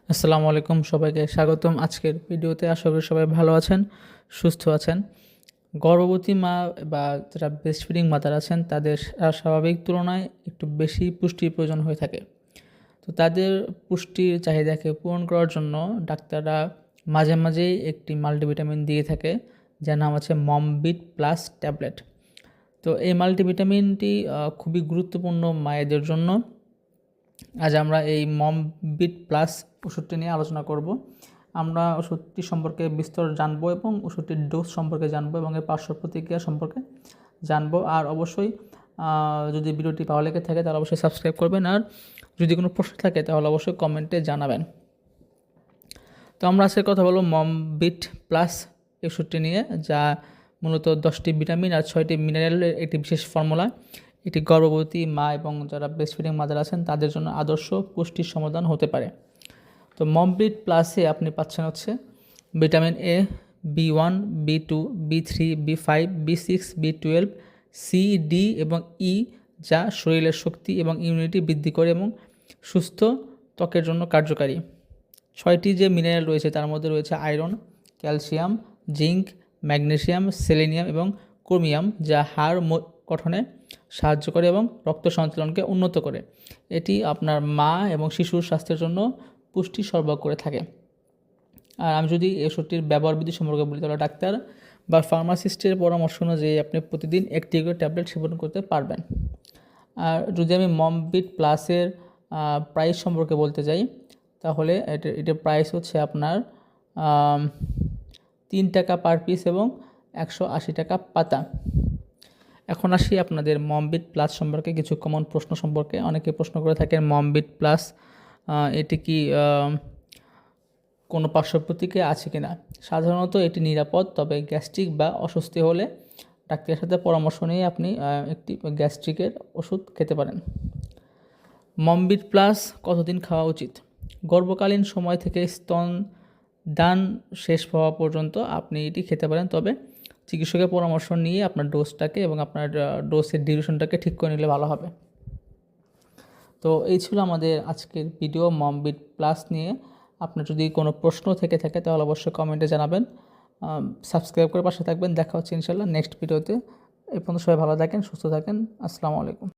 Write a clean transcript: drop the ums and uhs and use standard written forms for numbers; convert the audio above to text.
আসসালামু আলাইকুম, সবাইকে স্বাগতম আজকের ভিডিওতে। আশা করি সবাই ভালো আছেন, সুস্থ আছেন। গর্ভবতী মা বা যারা ব্রেস্ট ফিডিং মাদার আছেন তাদের স্বাভাবিক তুলনায় একটু বেশি পুষ্টির প্রয়োজন হয়ে থাকে। তো তাদের পুষ্টির চাহিদাকে পূরণ করার জন্য ডাক্তাররা মাঝে মাঝেই একটি মাল্টিভিটামিন দিয়ে থাকে, যার নাম আছে মমবিট প্লাস ট্যাবলেট। তো এই মাল্টিভিটামিনটি খুবই গুরুত্বপূর্ণ মায়েদের জন্য। আজ আমরা এই মমবিট প্লাস ওষুধটি নিয়ে আলোচনা করব। আমরা ওষুধটি সম্পর্কে বিস্তর জানবো এবং ওষুধটির ডোজ সম্পর্কে জানবো এবং এর পার্শ্ব প্রতিক্রিয়া সম্পর্কে জানবো। আর অবশ্যই যদি ভিডিওটি ভালো লেগে থাকে তাহলে অবশ্যই সাবস্ক্রাইব করবেন, আর যদি কোনো প্রশ্ন থাকে তাহলে অবশ্যই কমেন্টে জানাবেন। তো আমরা আজকে কথা বলবো মমবিট প্লাস ওষুধটি নিয়ে, যা মূলত 10টি ভিটামিন আর 6টি মিনারেলের একটি বিশেষ ফর্মুলা। এটি গর্ভবতী মা এবং যারা ব্রেস্ট ফিডিং মাদার আছেন তাদের জন্য আদর্শ পুষ্টির সমাধান হতে পারে। তো মমবিট প্লাসে আপনি পাচ্ছেন হচ্ছে vitamin A, B1, B2, B3, B5, B6, B12, C, D এবং ই, যা শরীরের শক্তি এবং ইমিউনিটি বৃদ্ধি করে এবং সুস্থ ত্বকের জন্য কার্যকারী। 6টি যে মিনারেল রয়েছে তার মধ্যে রয়েছে iron, calcium, zinc, magnesium, selenium এবং ক্রোমিয়াম, যা হাড় গঠনে সাহায্য করে এবং রক্ত সঞ্চালনকে উন্নত করে। এটি আপনার মা এবং শিশুর স্বাস্থ্যের জন্য পুষ্টি সরবরাহ করে থাকে। আর আমি যদি এই ওষুধটির ব্যবহার বিধি সম্পর্কে বলি, তাহলে ডাক্তার বা ফার্মাসিস্টের পরামর্শ অনুযায়ী আপনি প্রতিদিন একটি করে ট্যাবলেট সেবন করতে পারবেন। আর যদি আমি মমবিট প্লাসের প্রাইস সম্পর্কে বলতে যাই, তাহলে এটার প্রাইস হচ্ছে আপনার 3 টাকা পার পিস এবং 180 টাকা পাতা। এখন আসি আপনাদের মমবিট প্লাস সম্পর্কে কিছু কমন প্রশ্ন সম্পর্কে। অনেকে প্রশ্ন করে থাকেন মমবিট প্লাস এটি কি কোনো পার্শ্ব প্রতিক্রিয়া আছে কি না। সাধারণত এটি নিরাপদ, তবে গ্যাস্ট্রিক বা অস্বস্তি হলে ডাক্তারের সাথে পরামর্শ নিয়ে আপনি একটি গ্যাস্ট্রিকের ওষুধ খেতে পারেন। মমবিট প্লাস কতদিন খাওয়া উচিত? গর্ভকালীন সময় থেকে স্তন দান শেষ হওয়া পর্যন্ত আপনি এটি খেতে পারেন, তবে চিকিৎসকের পরামর্শ নিয়ে আপনার ডোজটাকে এবং আপনার ডোজের ডিউরেশনটাকে ঠিক করে নিলে ভালো হবে। তো এই ছিল আমাদের আজকের ভিডিও মমবিট প্লাস নিয়ে। আপনার যদি কোনো প্রশ্ন থেকে থাকে তাহলে অবশ্যই কমেন্টে জানাবেন। সাবস্ক্রাইব করে পাশে থাকবেন। দেখা হচ্ছে ইনশাল্লাহ নেক্সট ভিডিওতে। এই পর্যন্ত সবাই ভালো থাকেন, সুস্থ থাকেন। আসসালামু আলাইকুম।